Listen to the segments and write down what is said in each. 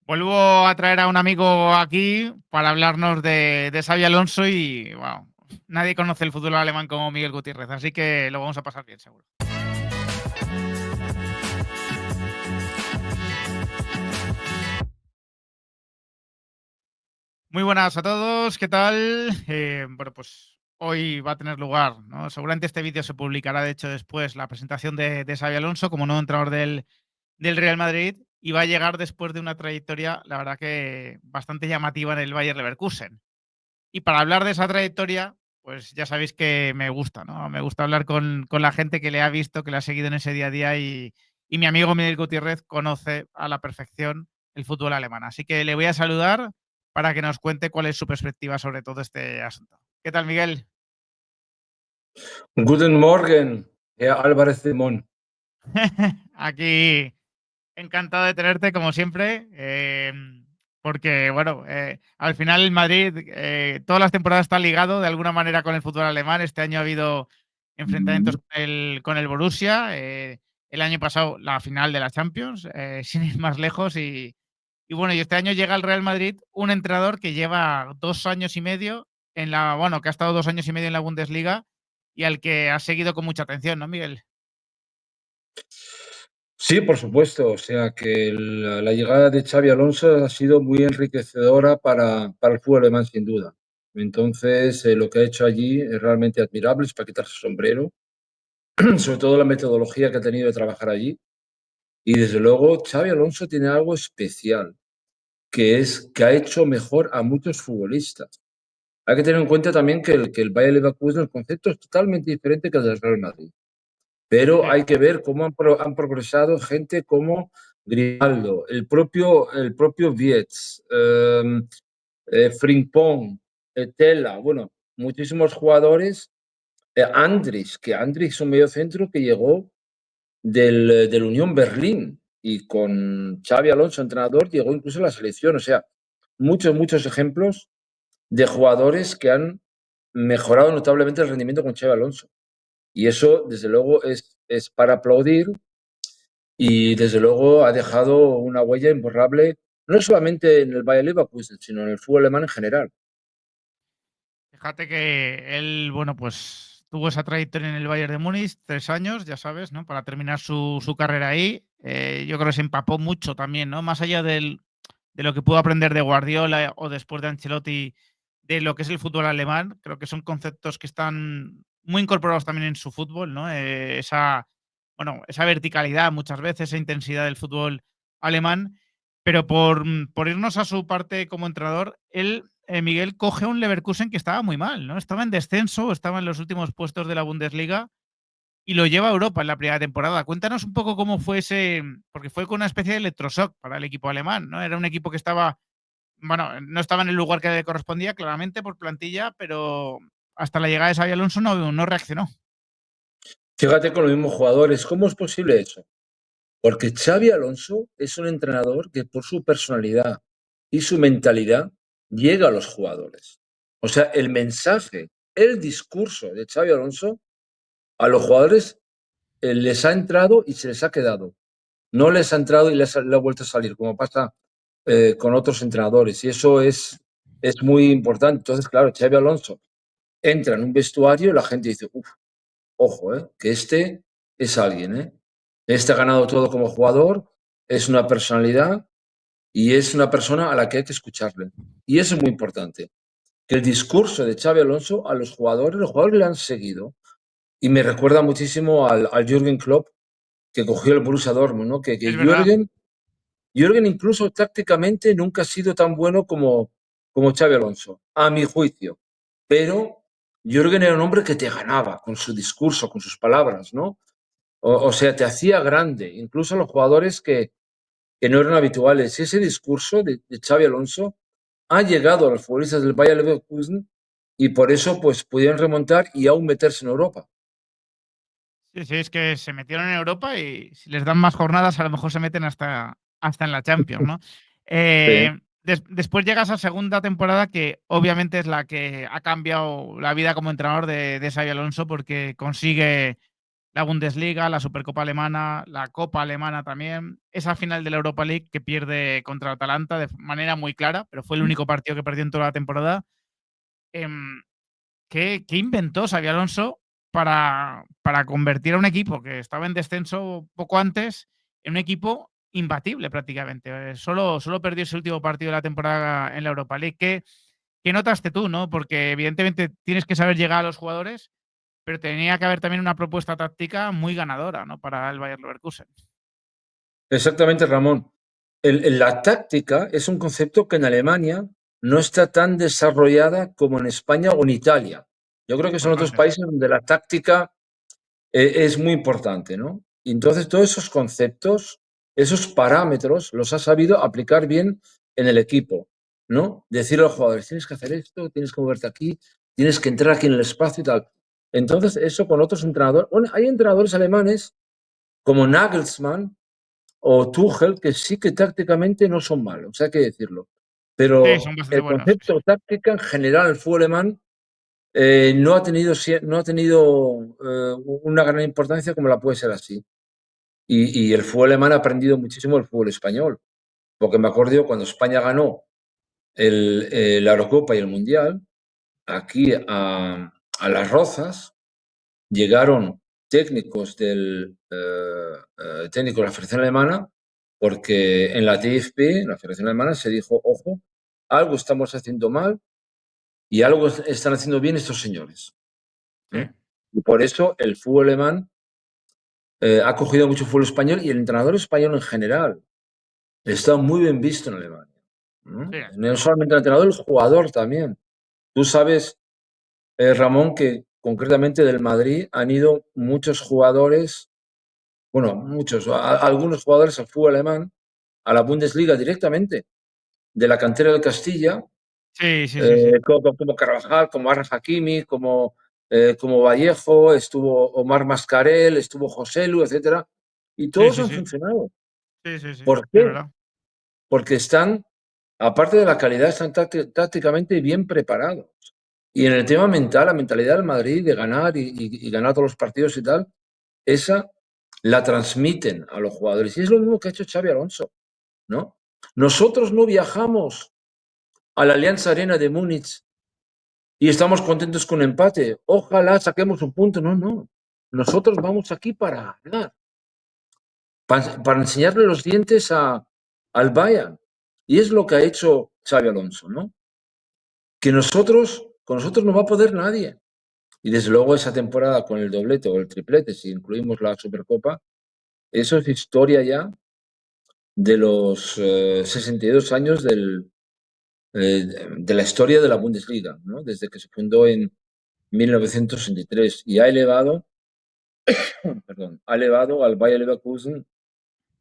Vuelvo a traer a un amigo aquí para hablarnos de Xabi Alonso y wow, nadie conoce el fútbol alemán como Miguel Gutiérrez, así que lo vamos a pasar bien, seguro. Muy buenas a todos, ¿qué tal? Bueno, pues hoy va a tener lugar, ¿no? Seguramente este vídeo se publicará, de hecho, después la presentación de Xabi Alonso como nuevo entrenador del Real Madrid y va a llegar después de una trayectoria, la verdad que bastante llamativa en el Bayer Leverkusen. Y para hablar de esa trayectoria, pues ya sabéis que me gusta, ¿no? Me gusta hablar con la gente que le ha visto, que le ha seguido en ese día a día y mi amigo Miguel Gutiérrez conoce a la perfección el fútbol alemán. Así que le voy a saludar para que nos cuente cuál es su perspectiva sobre todo este asunto. ¿Qué tal, Miguel? Guten Morgen, Herr Álvarez de Mon. Aquí encantado de tenerte, como siempre, porque, bueno, al final el Madrid, todas las temporadas está ligado de alguna manera con el fútbol alemán. Este año ha habido enfrentamientos con el Borussia. El año pasado la final de la Champions, sin ir más lejos. Y bueno, y este año llega al Real Madrid un entrenador que lleva 2 años y medio bueno, que ha estado 2 años y medio en la Bundesliga y al que ha seguido con mucha atención, ¿no, Miguel? Sí, por supuesto. O sea que la llegada de Xavi Alonso ha sido muy enriquecedora para el fútbol alemán, sin duda. Entonces, lo que ha hecho allí es realmente admirable, es para quitarse el sombrero, sobre todo la metodología que ha tenido de trabajar allí. Y desde luego, Xavi Alonso tiene algo especial, que es que ha hecho mejor a muchos futbolistas. Hay que tener en cuenta también que el Bayer Leverkusen, el concepto es totalmente diferente que el del Real Madrid. Pero Sí. hay que ver cómo han progresado gente como Grimaldo, el propio Wietz, Frimpong, Tella, bueno, muchísimos jugadores. Que Andrich es un mediocentro que llegó del Unión Berlín y con Xavi Alonso, entrenador, llegó incluso a la selección. O sea, muchos ejemplos de jugadores que han mejorado notablemente el rendimiento con Xavi Alonso. Y eso, desde luego, es para aplaudir y, desde luego, ha dejado una huella imborrable, no solamente en el Bayer Leverkusen, sino en el fútbol alemán en general. Fíjate que él, bueno, pues tuvo esa trayectoria en el Bayern de Múnich, 3 años, ya sabes, ¿no? Para terminar su carrera ahí. Yo creo que se empapó mucho también, ¿no? Más allá de lo que pudo aprender de Guardiola o después de Ancelotti, de lo que es el fútbol alemán, creo que son conceptos que están muy incorporados también en su fútbol, ¿no? Esa verticalidad muchas veces, esa intensidad del fútbol alemán. Pero por irnos a su parte como entrenador, él, Miguel, coge un Leverkusen que estaba muy mal, ¿no? Estaba en descenso, estaba en los últimos puestos de la Bundesliga y lo lleva a Europa en la primera temporada. Cuéntanos un poco cómo fue porque fue con una especie de electroshock para el equipo alemán, ¿no? Era un equipo que estaba, bueno, no estaba en el lugar que le correspondía, claramente, por plantilla, pero hasta la llegada de Xabi Alonso no reaccionó. Fíjate con los mismos jugadores, ¿cómo es posible eso? Porque Xavi Alonso es un entrenador que, por su personalidad y su mentalidad, llega a los jugadores. O sea, el mensaje, el discurso de Xavi Alonso a los jugadores les ha entrado y se les ha quedado. No les ha entrado y le ha vuelto a salir, como pasa con otros entrenadores. Y eso es muy importante. Entonces, claro, Xavi Alonso entra en un vestuario y la gente dice, uff, ojo, que este es alguien. Este ha ganado todo como jugador, es una personalidad y es una persona a la que hay que escucharle. Y eso es muy importante. Que el discurso de Xavi Alonso a los jugadores le han seguido. Y me recuerda muchísimo al Jürgen Klopp, que cogió el Borussia Dortmund, ¿no? Que Es verdad. Jürgen incluso tácticamente nunca ha sido tan bueno como Xavi Alonso, a mi juicio. Pero Jürgen era un hombre que te ganaba con su discurso, con sus palabras, ¿no? O sea, te hacía grande, incluso a los jugadores que no eran habituales. Y ese discurso de Xavi Alonso ha llegado a los futbolistas del Bayer Leverkusen y por eso pues pudieron remontar y aún meterse en Europa. Sí, sí, es que se metieron en Europa y si les dan más jornadas, a lo mejor se meten hasta en la Champions, ¿no? Sí. Después llega esa segunda temporada que obviamente es la que ha cambiado la vida como entrenador de Xabi Alonso porque consigue la Bundesliga, la Supercopa Alemana, la Copa Alemana también, esa final de la Europa League que pierde contra Atalanta de manera muy clara, pero fue el único partido que perdió en toda la temporada. ¿Qué inventó Xabi Alonso para convertir a un equipo que estaba en descenso poco antes en un equipo imbatible prácticamente? Solo perdió ese último partido de la temporada en la Europa League. ¿Qué notaste tú, no? Porque evidentemente tienes que saber llegar a los jugadores, pero tenía que haber también una propuesta táctica muy ganadora, ¿no? Para el Bayer Leverkusen. Exactamente, Ramón. La táctica es un concepto que en Alemania no está tan desarrollada como en España o en Italia. Yo creo que son otros Importante. países donde la táctica es muy importante, ¿no? Y entonces todos esos conceptos, esos parámetros, los ha sabido aplicar bien en el equipo, ¿no? Decirle a los jugadores, tienes que hacer esto, tienes que moverte aquí, tienes que entrar aquí en el espacio y tal. Entonces, eso con otros entrenadores. Bueno, hay entrenadores alemanes como Nagelsmann o Tuchel que sí que tácticamente no son malos, hay que decirlo. Sí, son Pero bastante el buenos. Sí, concepto táctica en general, el fútbol alemán, no ha tenido una gran importancia como la puede ser así. Y el fútbol alemán ha aprendido muchísimo el fútbol español, porque me acuerdo cuando España ganó la Eurocopa y el Mundial, aquí a Las Rozas llegaron técnicos técnico de la Federación Alemana, porque en la DFB, la Federación Alemana, se dijo, ojo, algo estamos haciendo mal y algo están haciendo bien estos señores. sí, Y por eso el fútbol alemán ha cogido mucho fútbol español y el entrenador español en general está muy bien visto en Alemania. ¿No? sí. No solamente el entrenador, el jugador también. Tú sabes, Ramón, que concretamente del Madrid han ido muchos jugadores, bueno, algunos jugadores al fútbol alemán, a la Bundesliga directamente, de la cantera del Castilla, Sí, sí, sí, sí. como Carvajal, como Arraf Hakimi, como Vallejo, estuvo Omar Mascarel, estuvo José Lu, etcétera, y Sí, todos sí, han sí. funcionado. Sí, sí, sí. ¿Por Es qué? verdad. Porque están, aparte de la calidad, están tácticamente bien preparados. Y en el tema mental, la mentalidad del Madrid de ganar y ganar todos los partidos y tal, esa la transmiten a los jugadores. Y es lo mismo que ha hecho Xabi Alonso, ¿no? Nosotros no viajamos a la Alianza Arena de Múnich y estamos contentos con un empate. Ojalá saquemos un punto. No, no. Nosotros vamos aquí para ganar, para enseñarle los dientes al Bayern. Y es lo que ha hecho Xabi Alonso, ¿no? Que con nosotros no va a poder nadie. Y desde luego esa temporada con el doblete o el triplete, si incluimos la Supercopa, eso es historia ya de los 62 años de la historia de la Bundesliga, ¿no? Desde que se fundó en 1963 y ha elevado al Bayer Leverkusen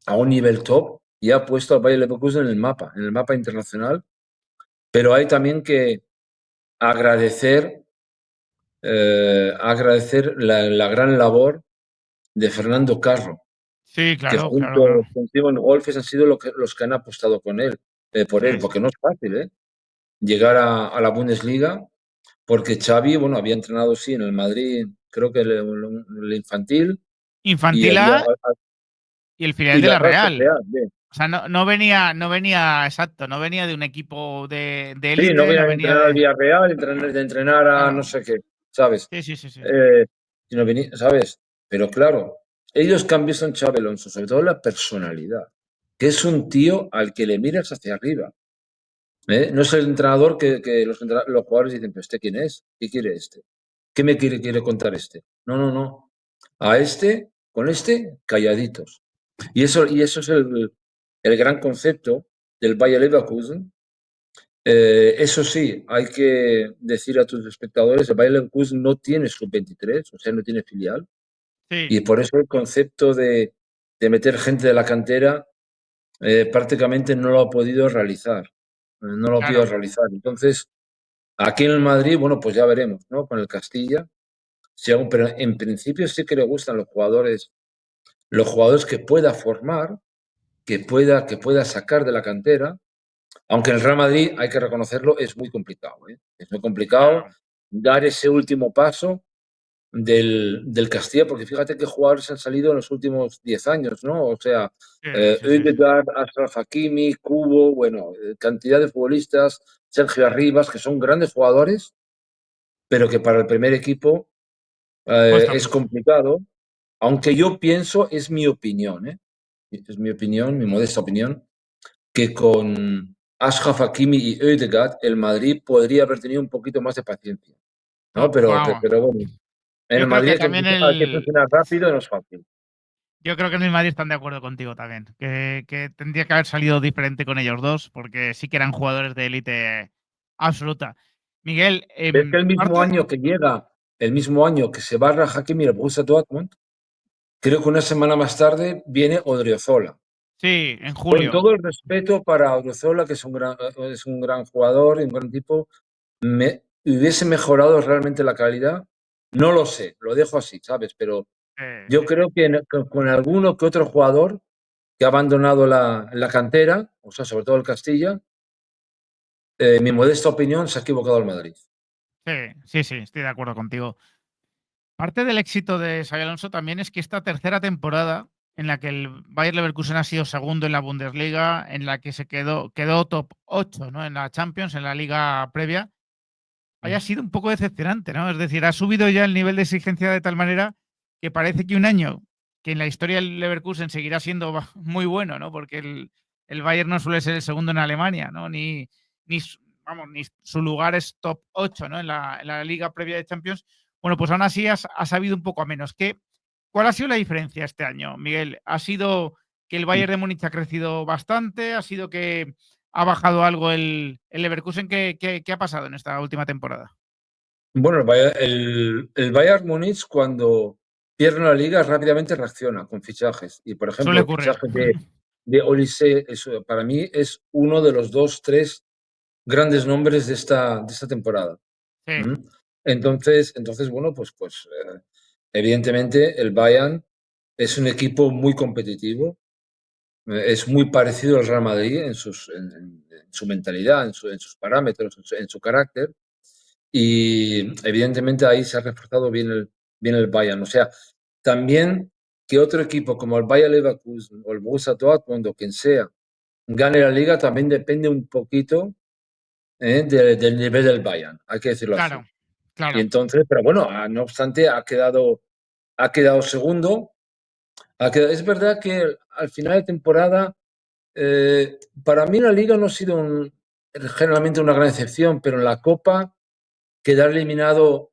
a un nivel top y ha puesto al Bayer Leverkusen en el mapa internacional, pero hay también que agradecer, agradecer la gran labor de Fernando Carro, Sí, que claro, claro, claro. junto con Simon Golfes han sido los que han apostado por él, Sí, sí. porque no es fácil, llegar a la Bundesliga, porque Xavi, bueno, había entrenado, sí, en el Madrid, creo que el infantil, y Infantil había, A y el filial y de la la Real Real. Sociedad, bien. O sea, no venía, exacto, no venía de un equipo de Sí, no élite, voy no a venía entrenar al de. Villarreal, de entrenar a no Claro. sé qué, ¿sabes? Sí, sí, sí, sí. Eh, sino ¿sabes? Pero claro, ellos que han visto en Xabi Alonso, sobre todo la personalidad, que es un tío al que le miras hacia arriba. No es el entrenador que los jugadores dicen, pero ¿este quién es? ¿Qué quiere este? ¿Qué me quiere contar este? No, no, no. Con este, calladitos. Y eso es el gran concepto del Bayer Leverkusen. Eso sí, hay que decir a tus espectadores, el Bayer Leverkusen no tiene sub-23, o sea, no tiene filial, Sí, y por eso el concepto de meter gente de la cantera prácticamente no lo ha podido realizar. No lo ha podido claro. realizar. Entonces, aquí en el Madrid, bueno, pues ya veremos, ¿no? Con el Castilla, pero en principio sí que le gustan los jugadores que pueda formar, que pueda sacar de la cantera. Aunque en el Real Madrid, hay que reconocerlo, es muy complicado, ¿eh? Es muy complicado Claro. dar ese último paso del Castilla, porque fíjate qué jugadores han salido en los últimos 10 años, ¿no? O sea, Sí, sí, sí. Ødegaard, Achraf Hakimi, Kubo, bueno, cantidad de futbolistas, Sergio Arribas, que son grandes jugadores, pero que para el primer equipo Cuesta es mucho. complicado, aunque yo pienso, es mi opinión, ¿eh? Es mi opinión, mi modesta opinión, que con Achraf Hakimi y Ødegaard, el Madrid podría haber tenido un poquito más de paciencia, ¿no? Vamos. Pero bueno, en el Yo creo Madrid que también hay que funcionar rápido y no es fácil. yo creo que en el Madrid están de acuerdo contigo también. Que tendría que haber salido diferente con ellos dos, porque sí que eran jugadores de élite absoluta. Miguel, Es que el mismo parte. año que llega, el mismo año que se barra Hakimi al Borussia Dortmund, creo que una semana más tarde viene Odriozola. Sí, en Con julio. todo el respeto para Odriozola, que es un gran jugador y un gran tipo, hubiese mejorado realmente la calidad. No lo sé, lo dejo así, ¿sabes? Pero yo Sí, sí. creo que con alguno que otro jugador que ha abandonado la cantera, o sea, sobre todo el Castilla, mi modesta opinión, se ha equivocado el Madrid. Sí, sí, sí, estoy de acuerdo contigo. Parte del éxito de Xabi Alonso también es que esta tercera temporada en la que el Bayer Leverkusen ha sido segundo en la Bundesliga, en la que quedó top 8, ¿no? En la Champions, en la liga previa, haya sido un poco decepcionante, ¿no? Es decir, ha subido ya el nivel de exigencia de tal manera que parece que un año que en la historia del Leverkusen seguirá siendo muy bueno, ¿no? Porque el Bayern no suele ser el segundo en Alemania, ¿no? Vamos, ni su lugar es top 8, ¿no? En la liga previa de Champions. Bueno, pues aún así ha sabido un poco a menos. ¿Cuál ha sido la diferencia este año, Miguel? ¿Ha sido que el Bayern de Múnich ha crecido bastante? ¿Ha sido que ha bajado algo el Leverkusen? ¿Qué ha pasado en esta última temporada? Bueno, el Bayern Múnich cuando pierde la liga rápidamente reacciona con fichajes. Y por ejemplo, Suele el ocurrir. fichaje de Olise, para mí es uno de los dos, tres grandes nombres de esta temporada. Sí, ¿Mm? Entonces, bueno, evidentemente el Bayern es un equipo muy competitivo, es muy parecido al Real Madrid en su mentalidad, en sus parámetros, en su carácter. Y evidentemente ahí se ha reforzado bien el Bayern. O sea, también que otro equipo como el Bayer Leverkusen o el Borussia Dortmund o quien sea gane la liga también depende un poquito del nivel del Bayern, hay que decirlo así. claro, Y claro. entonces, pero bueno, no obstante, ha quedado segundo. Es verdad que al final de temporada, para mí la liga no ha sido generalmente una gran excepción, pero en la Copa quedar eliminado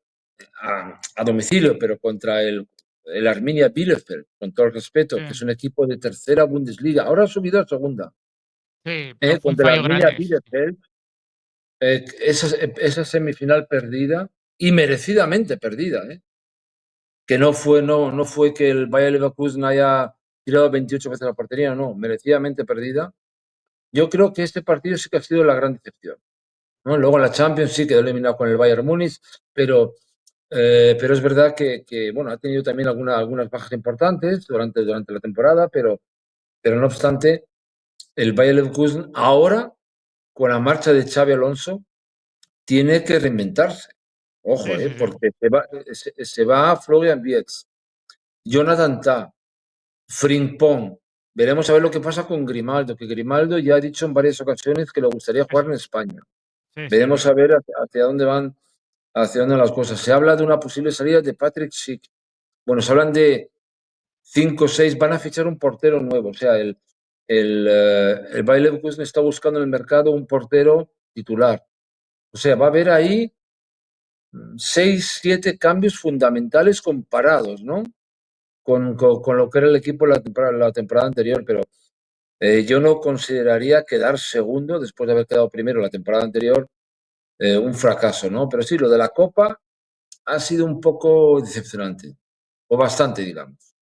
a domicilio, pero contra el Arminia Bielefeld, con todo el Sí, respeto, que es un equipo de tercera Bundesliga. Ahora ha subido a segunda. sí, pero fue un Contra el fallo Arminia grande. Bielefeld, esa semifinal perdida, y merecidamente perdida, que no fue que el Bayer Leverkusen haya tirado 28 veces a la portería, no, merecidamente perdida. Yo creo que este partido sí que ha sido la gran decepción, ¿no? Luego en la Champions sí quedó eliminado con el Bayern Múnich, pero pero es verdad bueno, ha tenido también algunas bajas importantes durante la temporada, pero no obstante, el Bayer Leverkusen ahora, con la marcha de Xavi Alonso, tiene que reinventarse. Ojo, Sí, sí, sí. porque se va Florian Wirtz, Jonathan Tah, Frimpong. Veremos a ver lo que pasa con Grimaldo, que Grimaldo ya ha dicho en varias ocasiones que le gustaría jugar Eso. en España. Sí, sí, es Veremos verdad. a ver hacia dónde van las cosas. Se habla de una posible salida de Patrick Schick. Bueno, se hablan de 5 o 6, van a fichar un portero nuevo. O sea, el Bayer Leverkusen está buscando en el mercado un portero titular. O sea, va a haber ahí 6, 7 cambios fundamentales comparados, ¿no? Con lo que era el equipo la temporada anterior, pero yo no consideraría quedar segundo después de haber quedado primero la temporada anterior un fracaso, ¿no? Pero sí, lo de la Copa ha sido un poco decepcionante, o bastante, digamos.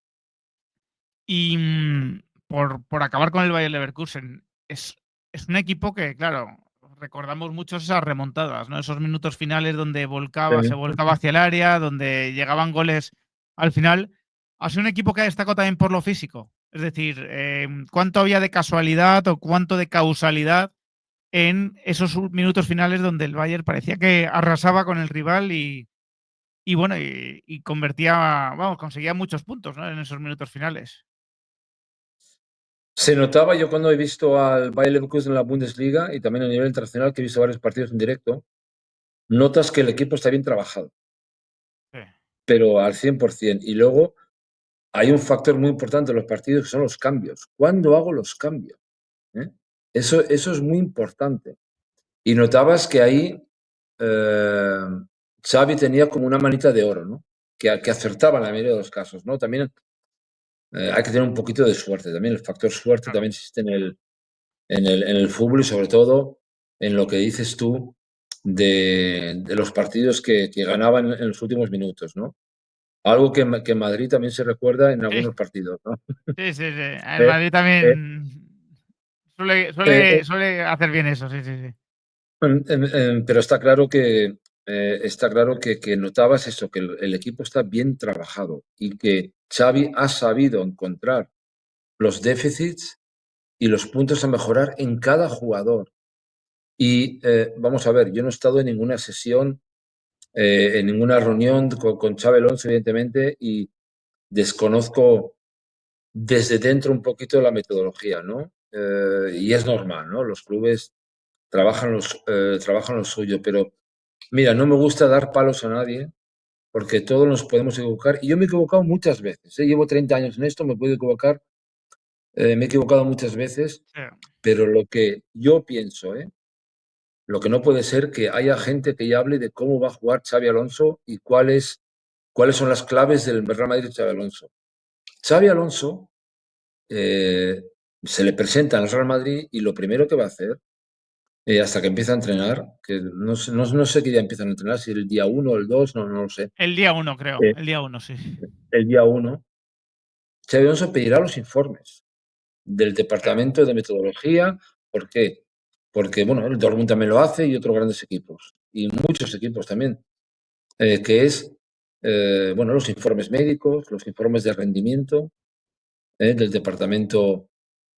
Y por acabar con el Bayer Leverkusen, es un equipo que, claro, recordamos mucho esas remontadas, ¿no? Esos minutos finales donde se Sí. volcaba hacia el área, donde llegaban goles al final. Ha sido un equipo que ha destacado también por lo físico. Es decir, cuánto había de casualidad o cuánto de causalidad en esos minutos finales donde el Bayern parecía que arrasaba con el rival Y bueno, y convertía, vamos, conseguía muchos puntos, ¿no? En esos minutos finales. Se notaba, yo cuando he visto al Bayer Leverkusen en la Bundesliga y también a nivel internacional, que he visto varios partidos en directo, notas que el equipo está bien trabajado, Sí, pero al 100%. Y luego hay un factor muy importante en los partidos que son los cambios. ¿Cuándo hago los cambios? ¿Eh? Eso es muy importante. Y notabas que ahí eh, Xavi tenía como una manita de oro, ¿no? Que acertaba en la mayoría de los casos, ¿no? También hay que tener un poquito de suerte. También el factor suerte claro. también existe en el fútbol y sobre todo en lo que dices tú de los partidos que ganaban en los últimos minutos, ¿no? Algo que en Madrid también se recuerda en Sí, algunos partidos, ¿no? sí, sí, sí. El Eh, Madrid eh, también eh, suele hacer bien eso, sí, sí, sí. pero está claro que notabas eso, que el equipo está bien trabajado y que Xavi ha sabido encontrar los déficits y los puntos a mejorar en cada jugador. Y vamos a ver, yo no he estado en ninguna sesión, en ninguna reunión con Xabi Alonso, evidentemente, y desconozco desde dentro un poquito la metodología, ¿no? Y es normal, ¿no? Los clubes trabajan lo suyo, pero mira, no me gusta dar palos a nadie porque todos nos podemos equivocar y yo me he equivocado muchas veces, ¿eh? Llevo 30 años en esto, me puedo equivocar, me he equivocado muchas veces, Sí, pero lo que yo pienso, lo que no puede ser que haya gente que ya hable de cómo va a jugar Xavi Alonso y cuáles son las claves del Real Madrid de Xavi Alonso. Xavi Alonso eh, se le presenta en el Real Madrid y lo primero que va a hacer, hasta que empieza a entrenar, que no sé qué día empiezan a entrenar, si el día 1 o el 2, no lo sé. el día uno, creo. Eh, El día uno, sí. el día 1, Xabi Alonso pedirá los informes del Sí, departamento de metodología. ¿Por qué? Porque, bueno, el Dortmund también lo hace y otros grandes equipos, y muchos equipos también, que es, bueno, los informes médicos, los informes de rendimiento del departamento,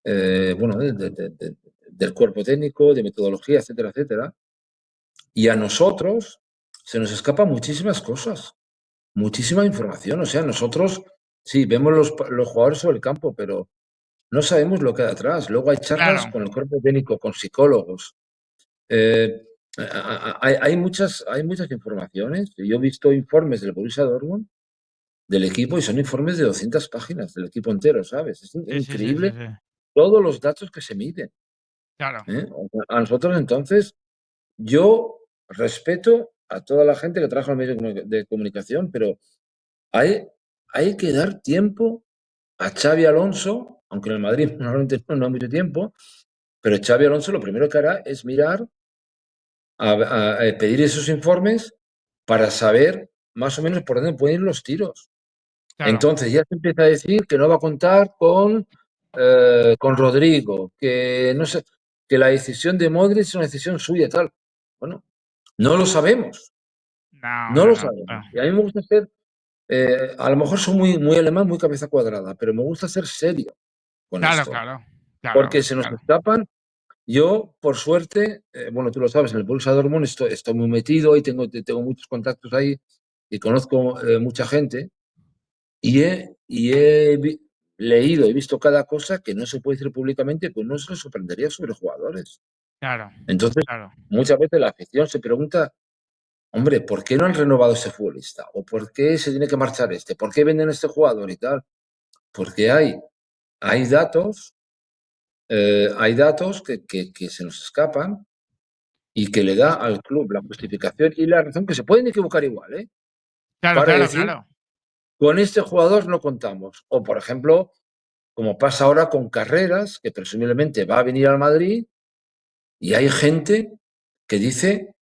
bueno, del cuerpo técnico, de metodología, etcétera, etcétera. Y a nosotros se nos escapan muchísimas cosas, muchísima información. O sea, nosotros sí vemos los jugadores sobre el campo, pero no sabemos lo que hay atrás. Luego hay charlas claro, con el cuerpo técnico, con psicólogos. Eh, hay muchas informaciones. Yo he visto informes del Borussia Dortmund, del equipo, y son informes de 200 páginas del equipo entero, ¿sabes? Es sí, sí, sí, sí, increíble sí. todos los datos que se miden. Claro, A nosotros, entonces, yo respeto a toda la gente que trabaja en medios de comunicación, pero hay, hay que dar tiempo a Xavi Alonso, aunque en el Madrid normalmente no hay mucho tiempo, pero Xavi Alonso lo primero que hará es mirar, a pedir esos informes para saber más o menos por dónde pueden ir los tiros. claro, Entonces ya se empieza a decir que no va a contar con Rodrigo, que no sé, que la decisión de Modric es una decisión suya, tal. Bueno, no lo sabemos, no, no no, lo no, sabemos. claro, Y a mí me gusta ser, a lo mejor soy muy, muy alemán, muy cabeza cuadrada, pero me gusta ser serio con claro, esto, claro, claro, porque se nos claro. escapan. Yo, por suerte, bueno, tú lo sabes, en el Borussia Dortmund estoy muy metido y tengo muchos contactos ahí y conozco mucha gente y he leído y visto cada cosa que no se puede decir públicamente, pues no se les sorprendería sobre jugadores. Claro, Entonces, claro, muchas veces la afición se pregunta, hombre, ¿por qué no han renovado ese futbolista? ¿O por qué se tiene que marchar este? ¿Por qué venden a este jugador y tal? Porque hay datos, que se nos escapan y que le da al club la justificación y la razón, que se pueden equivocar igual, claro, para claro, decir, claro, con este jugador no contamos. O, por ejemplo, como pasa ahora con Carreras, que presumiblemente va a venir al Madrid, y hay gente que dice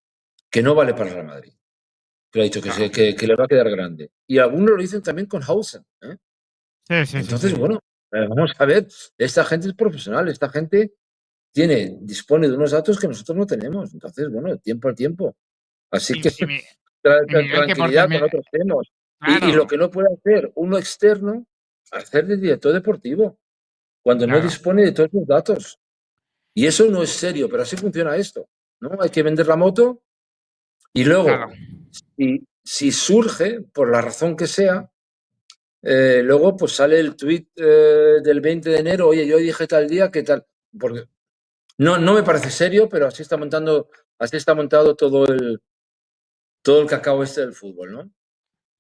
que no vale para el Real Madrid, que lo ha dicho que, claro. que le va a quedar grande. Y algunos lo dicen también con Hausen. Sí, sí, sí, Entonces, sí. bueno, vamos a ver, esta gente es profesional, esta gente dispone de unos datos que nosotros no tenemos. Entonces, bueno, tiempo al tiempo. Así que Y, y Miguel, que por tranquilidad con terminar, otros temas. Y lo claro, que no puede hacer uno externo, hacer de director deportivo, cuando no claro, dispone de todos los datos. Y eso no es serio, pero así funciona esto, ¿no? Hay que vender la moto y claro, luego, si surge, por la razón que sea, luego pues sale el tuit del 20 de enero, oye, yo dije tal día, ¿qué tal? Porque no me parece serio, pero así está montado todo el cacao este del fútbol, ¿no?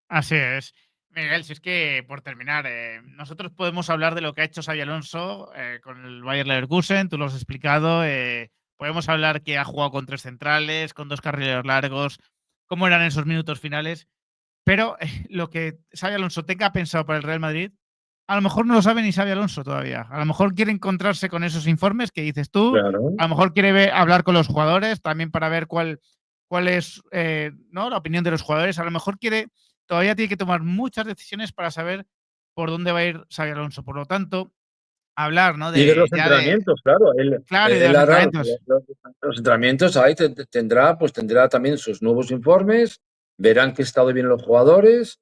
Así es. Miguel, si es que, por terminar, nosotros podemos hablar de lo que ha hecho Xabi Alonso con el Bayer Leverkusen, tú lo has explicado. Podemos hablar que ha jugado con 3 centrales, con 2 carrileros largos, cómo eran esos minutos finales. Pero lo que Xabi Alonso tenga pensado para el Real Madrid, a lo mejor no lo sabe ni Xabi Alonso todavía. A lo mejor quiere encontrarse con esos informes que dices tú, Claro. a lo mejor quiere hablar con los jugadores también para ver cuál es ¿no? la opinión de los jugadores. A lo mejor todavía tiene que tomar muchas decisiones para saber por dónde va a ir Xabi Alonso. Por lo tanto, hablar, ¿no? Y ver De los ya de entrenamientos, claro. claro y de Él los hará entrenamientos. los entrenamientos, ahí tendrá también sus nuevos informes, verán que ha estado bien los jugadores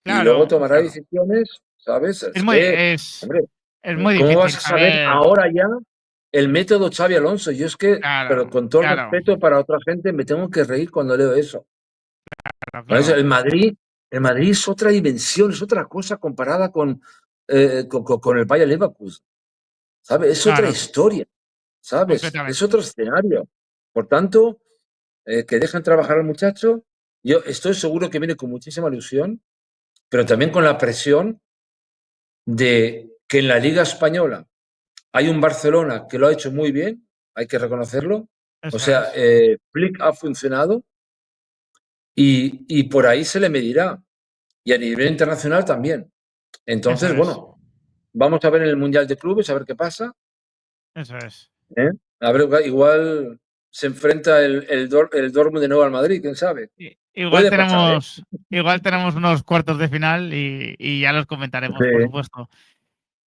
y luego Claro, tomará claro. decisiones, ¿sabes? Es Es muy, que, es, hombre, es muy ¿cómo vas difícil a saber saber. ahora ya el método Xavi Alonso? Yo es que, pero Claro, con todo el claro, respeto para otra gente, me tengo que reír cuando leo eso. claro, Por eso, claro. El Madrid es otra dimensión, es otra cosa comparada con el Bayer Leverkusen, ¿sabes? Es otra Claro, historia. ¿Sabes? Es completamente. otro escenario. Por tanto, que dejen trabajar al muchacho. Yo estoy seguro que viene con muchísima ilusión, pero también con la presión de que en la Liga Española hay un Barcelona que lo ha hecho muy bien, hay que reconocerlo. O Eso sea, es. Flick ha funcionado y por ahí se le medirá. Y a nivel internacional también. Eso Entonces, es. bueno, vamos a ver en el Mundial de Clubes, a ver qué pasa. Eso es. ¿Eh? A ver, igual se enfrenta el Dortmund de nuevo al Madrid, quién sabe. Igual Puede pasar, ¿eh? tenemos unos cuartos de final y ya los comentaremos, por Sí. supuesto.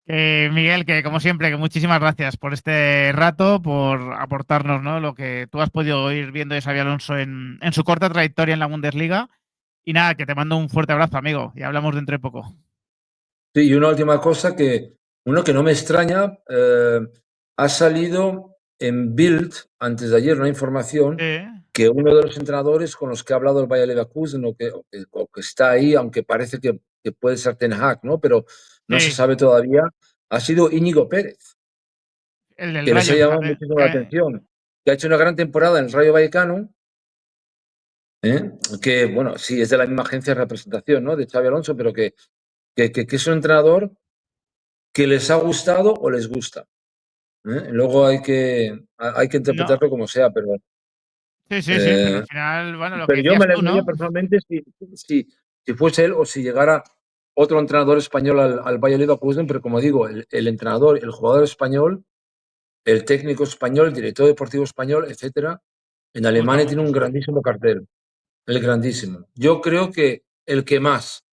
Miguel, que como siempre, que muchísimas gracias por este rato, por aportarnos, ¿no? Lo que tú has podido ir viendo de Xabi Alonso en su corta trayectoria en la Bundesliga. Y nada, que te mando un fuerte abrazo, amigo, y hablamos dentro de poco. Sí, y una última cosa uno que no me extraña, ha salido en Bild, antes de ayer, una información Sí, que uno de los entrenadores con los que ha hablado el Bayer Leverkusen o que está ahí, aunque parece que puede ser Ten Hag, ¿no? Pero no se sí, sabe todavía, ha sido Íñigo Pérez, el del que les Rayo, ha llamado fíjate. muchísimo la atención, que ha hecho una gran temporada en el Rayo Vallecano. ¿Eh? Que, bueno, sí, es de la misma agencia de representación, ¿no? De Xavi Alonso, pero que es un entrenador que les ha gustado o les gusta. Luego hay que No, interpretarlo como sea, sí, sí, sí, pero eh, al final, bueno, lo que pero yo me decías tú, alegraría ¿no? personalmente si fuese él o si llegara otro entrenador español al Bayer Leverkusen, pero como digo, el entrenador, el jugador español, el técnico español, el director deportivo español, etcétera, en Gusta Alemania tiene mucho, un sí. grandísimo cartel, el grandísimo. Yo creo que el que más,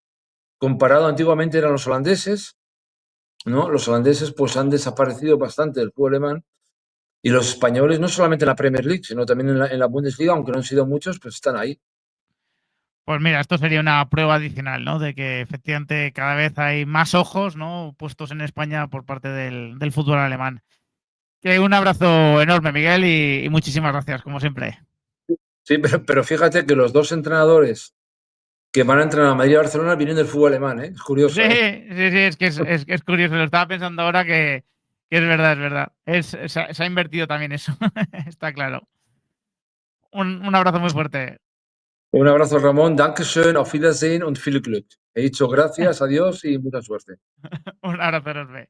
comparado antiguamente eran los holandeses, ¿no? Los holandeses pues han desaparecido bastante del fútbol alemán y los españoles no solamente en la Premier League, sino también en la Bundesliga, aunque no han sido muchos, pues están ahí. Pues mira, esto sería una prueba adicional, ¿no? De que efectivamente cada vez hay más ojos, ¿no? Puestos en España por parte del fútbol alemán. Que un abrazo enorme, Miguel, y muchísimas gracias, como siempre. Sí, pero fíjate que los dos entrenadores que van a entrenar a Madrid y a Barcelona vienen del fútbol alemán, ¿eh? Es Sí, curioso, ¿eh? sí, sí, es curioso. Lo estaba pensando ahora que es verdad, es verdad. Se ha invertido también eso. Está claro. Un abrazo muy fuerte. Un abrazo, Ramón. Dankeschön, auf Wiedersehen und viel Glück. He dicho gracias, adiós y mucha suerte. Un abrazo enorme.